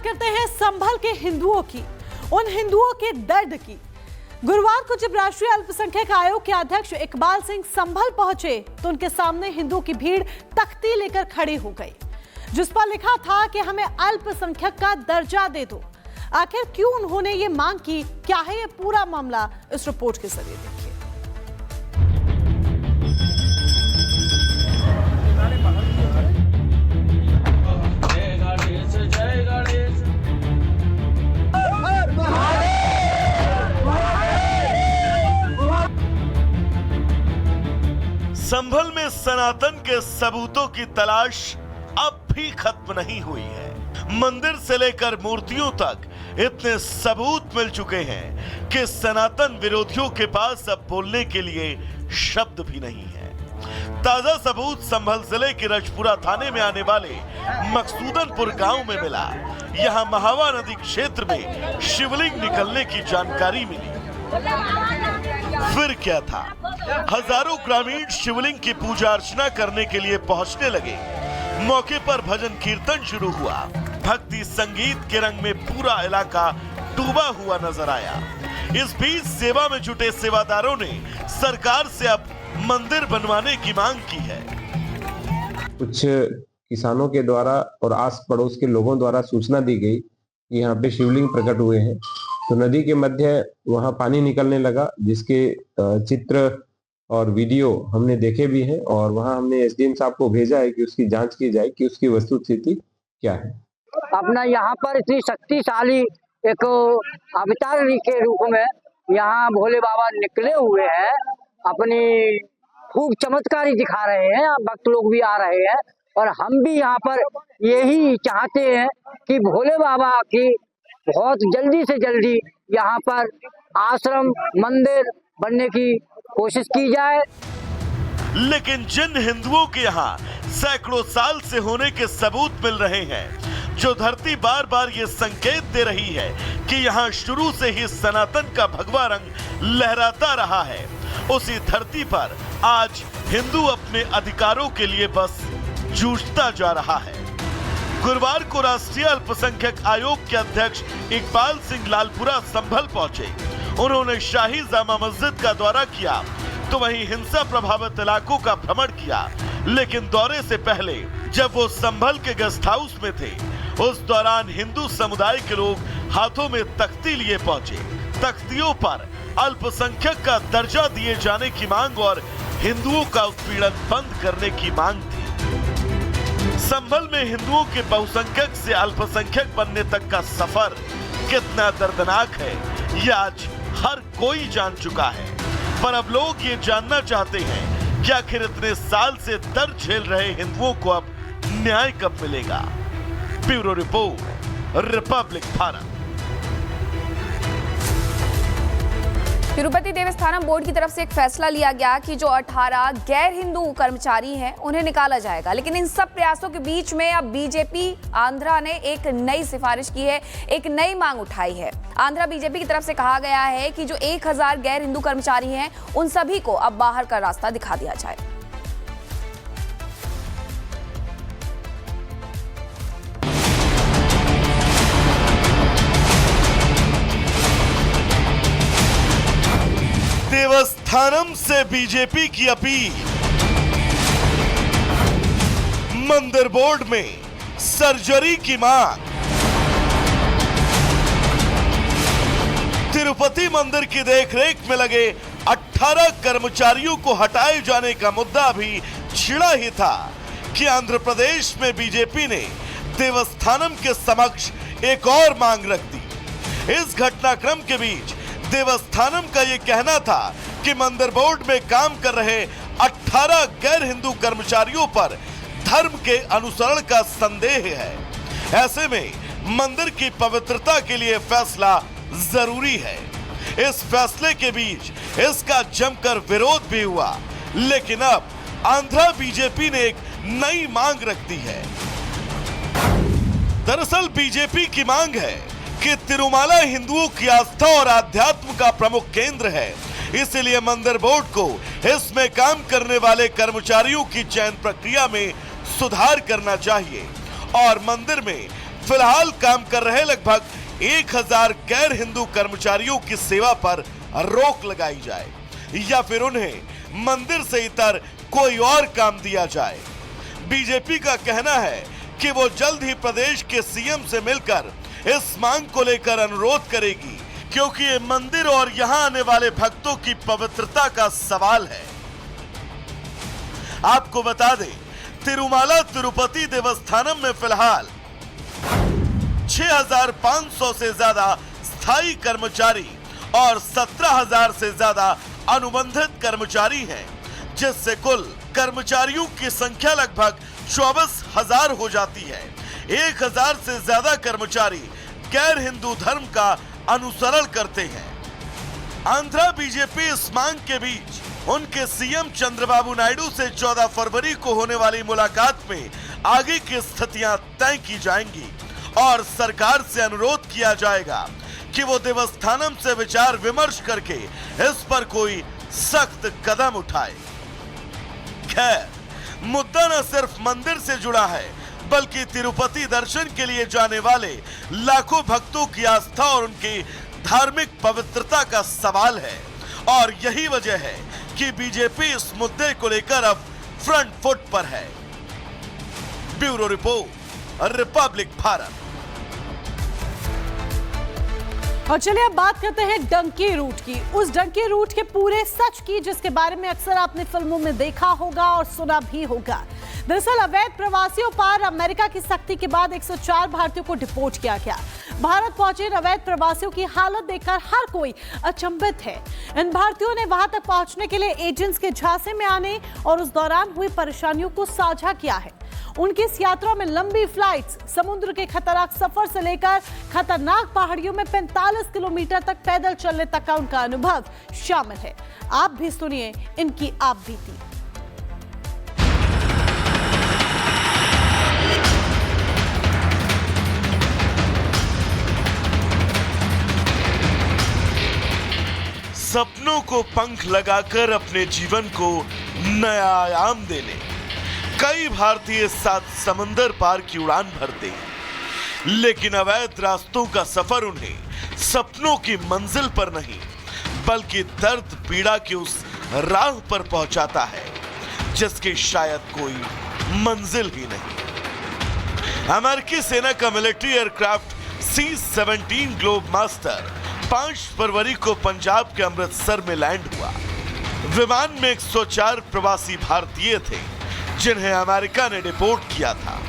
बात करते हैं संभल के हिंदुओं की, उन हिंदुओं के दर्द की। गुरुवार को जब राष्ट्रीय अल्पसंख्यक आयोग के अध्यक्ष इकबाल सिंह संभल पहुंचे तो उनके सामने हिंदुओं की भीड़ तख्ती लेकर खड़ी हो गई, जिस पर लिखा था कि हमें अल्पसंख्यक का दर्जा दे दो। आखिर क्यों उन्होंने ये मांग की, क्या है ये पूरा मामला, इस रिपोर्ट के जरिए देखिए। संभल में सनातन के सबूतों की तलाश अब भी खत्म नहीं हुई है। मंदिर से लेकर मूर्तियों तक इतने सबूत मिल चुके हैं कि सनातन विरोधियों के पास अब बोलने के लिए शब्द भी नहीं है। ताजा सबूत संभल जिले के रजपुरा थाने में आने वाले मकसूदनपुर गांव में मिला। यहां महावा नदी क्षेत्र में शिवलिंग निकलने की जानकारी मिली। फिर क्या था, हजारों ग्रामीण शिवलिंग की पूजा अर्चना करने के लिए पहुंचने लगे। मौके पर भजन कीर्तन शुरू हुआ। भक्ति संगीत के रंग में पूरा इलाका डूबा हुआ नजर आया। इस बीच सेवा में जुटे सेवादारों ने सरकार से अब मंदिर बनवाने की मांग की है। कुछ किसानों के द्वारा और आस पड़ोस के लोगों द्वारा सूचना दी गई कि यहाँ पे शिवलिंग प्रकट हुए हैं, तो नदी के मध्य वहां पानी निकलने लगा, जिसके चित्र और वीडियो हमने देखे भी हैं और वहां हमने एसडीएम साहब को भेजा है कि उसकी जांच की जाए कि उसकी वस्तुस्थिति क्या है। अपना यहाँ पर इतनी शक्तिशाली एक अवतार के रूप में यहाँ भोले बाबा निकले हुए हैं, अपनी खूब चमत्कारी दिखा रहे हैं। भक्त लोग भी आ रहे हैं और हम भी यहाँ पर यही चाहते हैं कि भोले बाबा की बहुत जल्दी से जल्दी यहाँ पर आश्रम मंदिर बनने की कोशिश की जाए। लेकिन जिन हिंदुओं के यहाँ सैकड़ों साल से होने के सबूत मिल रहे हैं, जो धरती बार बार ये संकेत दे रही है कि यहाँ शुरू से ही सनातन का भगवा रंग लहराता रहा है, उसी धरती पर आज हिंदू अपने अधिकारों के लिए बस जूझता जा रहा है। गुरुवार को राष्ट्रीय अल्पसंख्यक आयोग के अध्यक्ष इकबाल सिंह लालपुरा संभल पहुंचे। उन्होंने शाही जामा मस्जिद का दौरा किया तो वहीं हिंसा प्रभावित इलाकों का भ्रमण किया। लेकिन दौरे से पहले जब वो संभल के गेस्ट हाउस में थे, उस दौरान हिंदू समुदाय के लोग हाथों में तख्ती लिए पहुंचे। तख्तियों पर अल्पसंख्यक का दर्जा दिए जाने की मांग और हिंदुओं का उत्पीड़न बंद करने की मांग थी। संभल में हिंदुओं के बहुसंख्यक से अल्पसंख्यक बनने तक का सफर कितना दर्दनाक है, यह आज हर कोई जान चुका है। पर अब लोग ये जानना चाहते हैं कि आखिर इतने साल से दर्द झेल रहे हिंदुओं को अब न्याय कब मिलेगा। Bureau report, Republic Bharat. Tirupati Devasthanam board की तरफ से एक फैसला लिया गया कि जो 18 गैर हिंदू कर्मचारी हैं उन्हें निकाला जाएगा। लेकिन इन सब प्रयासों के बीच में अब बीजेपी आंध्रा ने एक नई सिफारिश की है, एक नई मांग उठाई है। आंध्रा बीजेपी की तरफ से कहा गया है कि जो 1000 गैर हिंदू कर्मचारी हैं उन सभी को अब बाहर का रास्ता दिखा दिया जाए। देवस्थानम से बीजेपी की अपील। मंदिर बोर्ड में सर्जरी की मांग। तिरुपति मंदिर की देखरेख में लगे 18 कर्मचारियों को हटाए जाने का मुद्दा भी छिड़ा ही था कि आंध्र प्रदेश में बीजेपी ने देवस्थानम के समक्ष एक और मांग रख दी। इस घटनाक्रम के बीच देवस्थानम का यह कहना था कि मंदिर बोर्ड में काम कर रहे 18 गैर हिंदू कर्मचारियों पर धर्म के अनुसरण का संदेह है। ऐसे में मंदिर की पवित्रता के लिए फैसला जरूरी है। इस फैसले के बीच इसका जमकर विरोध भी हुआ। लेकिन अब आंध्रा बीजेपी ने एक नई मांग रख दी है। दरअसल बीजेपी की मांग है कि तिरुमाला हिंदुओं की आस्था और आध्यात्म का प्रमुख केंद्र है, इसलिए मंदिर बोर्ड को इसमें काम करने वाले कर्मचारियों की चयन प्रक्रिया में सुधार करना चाहिए और मंदिर में फिलहाल काम कर रहे लगभग 1000 गैर हिंदू कर्मचारियों की सेवा पर रोक लगाई जाए या फिर उन्हें मंदिर से इतर कोई और काम दिया जाए। बीजेपी का कहना है कि वो जल्द ही प्रदेश के सीएम से मिलकर इस मांग को लेकर अनुरोध करेगी, क्योंकि ये मंदिर और यहां आने वाले भक्तों की पवित्रता का सवाल है। आपको बता दें, तिरुमाला तिरुपति देवस्थानम में फिलहाल 6500 से ज्यादा स्थायी कर्मचारी और 17000 से ज्यादा अनुबंधित कर्मचारी हैं, जिससे कुल कर्मचारियों की संख्या लगभग 24000 हो जाती है। 1000 से ज्यादा कर्मचारी गैर हिंदू धर्म का अनुसरण करते हैं। आंध्रा बीजेपी इस मांग के बीच उनके सीएम चंद्रबाबू नायडू से 14 फरवरी को होने वाली मुलाकात में आगे की स्थितियां तय की जाएंगी और सरकार से अनुरोध किया जाएगा कि वो देवस्थानम से विचार विमर्श करके इस पर कोई सख्त कदम उठाए। खैर, मुद्दा न सिर्फ मंदिर से जुड़ा है, बल्कि तिरुपति दर्शन के लिए जाने वाले लाखों भक्तों की आस्था और उनकी धार्मिक पवित्रता का सवाल है। और यही वजह है कि बीजेपी इस मुद्दे को लेकर अब फ्रंट फुट पर है। Bureau report, Republic Bharat. और चलिए अब बात करते हैं डंकी रूट की, उस डंकी रूट के पूरे सच की जिसके बारे में अक्सर आपने फिल्मों में देखा होगा और सुना भी होगा। दरअसल अवैध प्रवासियों पर अमेरिका की सख्ती के बाद 104 भारतीयों को डिपोर्ट किया गया। भारत पहुंचे अवैध प्रवासियों की हालत देखकर हर कोई अचंभित है। इन भारतीयों ने वहां तक पहुंचने के लिए एजेंट्स के झांसे में आने और उस दौरान हुई परेशानियों को साझा किया है। उनकी इस यात्रा में लंबी फ्लाइट्स, समुद्र के खतरनाक सफर से लेकर खतरनाक पहाड़ियों में 45 किलोमीटर तक पैदल चलने तक का उनका अनुभव शामिल है। आप भी सुनिए इनकी आप बीती। सपनों को पंख लगाकर अपने जीवन को नया आयाम देने कई भारतीय 7 समंदर पार की उड़ान भरते हैं, लेकिन अवैध रास्तों का सफर उन्हें सपनों की मंजिल पर नहीं बल्कि दर्द पीड़ा की उस राह पर पहुंचाता है जिसकी शायद कोई मंजिल ही नहीं। अमेरिकी सेना का military aircraft C-17 globe master 5 फरवरी को पंजाब के अमृतसर में लैंड हुआ। विमान में 104 प्रवासी भारतीय थे जिन्हें अमेरिका ने डिपोर्ट किया था।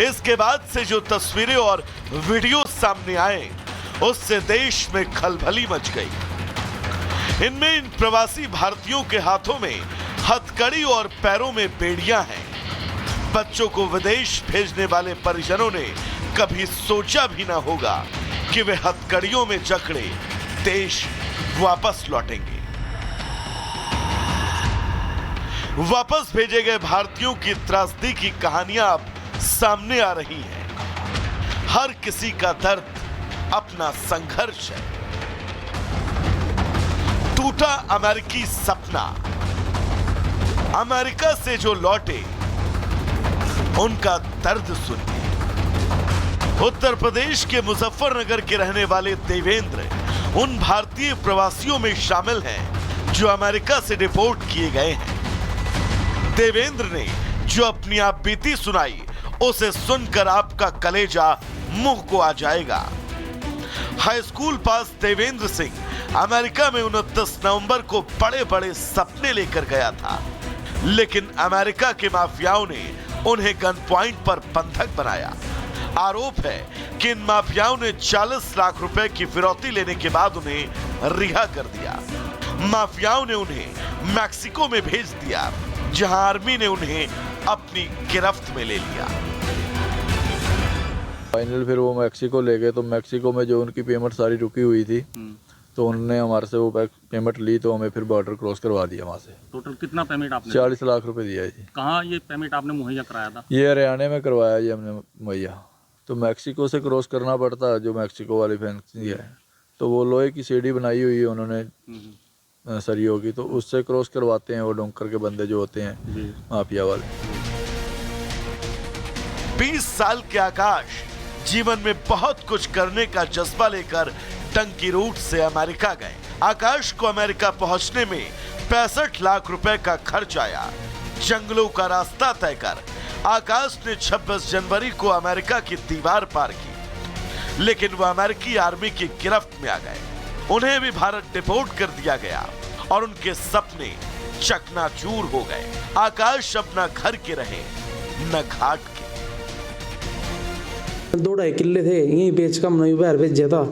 इसके बाद से जो तस्वीरें और वीडियो सामने आए, उससे देश में खलबली मच गई। इनमें इन प्रवासी भारतीयों के हाथों में हथकड़ी और पैरों में बेड़ियां हैं। बच्चों को विदेश भेजने वाले परिजनों ने कभी सोचा भी ना होगा कि वे हथकड़ियों में जकड़े देश वापस लौटेंगे। वापस भेजे गए भारतीयों की त्रासदी की कहानियां अब सामने आ रही हैं। हर किसी का दर्द अपना संघर्ष है। टूटा अमेरिकी सपना, अमेरिका से जो लौटे उनका दर्द सुनिए। उत्तर प्रदेश के मुजफ्फरनगर के रहने वाले देवेंद्र उन भारतीय प्रवासियों में शामिल हैं जो अमेरिका से डिपोर्ट किए गए हैं। देवेंद्र ने जो अपनी आप बीती सुनाई, उसे सुनकर आपका कलेजा मुंह को आ जाएगा। हाई स्कूल पास देवेंद्र सिंह अमेरिका में 29 नवंबर को बड़े बड़े सपने लेकर गया था, लेकिन अमेरिका के माफियाओं ने उन्हें गन पॉइंट पर बंधक बनाया। आरोप है कि इन माफियाओं ने 40 लाख रुपए की फिरौती लेने के बाद उन्हें रिहा कर दिया। माफियाओं ने उन्हें मैक्सिको में भेज दिया, जहां आर्मी ने उन्हें अपनी गिरफ्त में ले लिया। फाइनल फिर वो मैक्सिको ले गए, तो मैक्सिको में जो उनकी पेमेंट सारी रुकी हुई थी, तो उन्होंने हमारे से वो पेमेंट ली, तो हमें फिर बॉर्डर क्रॉस करवा दिया वहाँ से। टोटल कितना पेमेंट आपने? 40 लाख रुपए दिया जी। कहाँ ये पेमेंट आपने मुहैया कराया था? ये हरियाणा में करवाया जी हमने मुहैया। तो मैक्सिको से क्रॉस करना पड़ता है, जो मैक्सिको वाली फैंसी है, तो वो लोहे की सीढ़ी बनाई हुई है उन्होंने सरियों की, तो उससे क्रॉस करवाते हैं वो डोंकर के बंदे जो होते हैं माफिया वाले। 20 साल के आकाश जीवन में बहुत कुछ करने का जज्बा लेकर टंकी रूट से अमेरिका गए। आकाश को अमेरिका पहुंचने में 65 लाख रुपए का खर्च आया। जंगलों का रास्ता तय कर आकाश ने 26 जनवरी को अमेरिका की दीवार पार की, लेकिन वह अमेरिकी आर्मी की गिरफ्त में आ गए। उन्हें भी भारत डिपोर्ट कर दिया गया और उनके सपने चकनाचूर हो गए। आकाश अपना घर के रहे न घाट के। 2-2.5 किल्ले थे, यहीं बेच कर हमने बाहर भेजा था।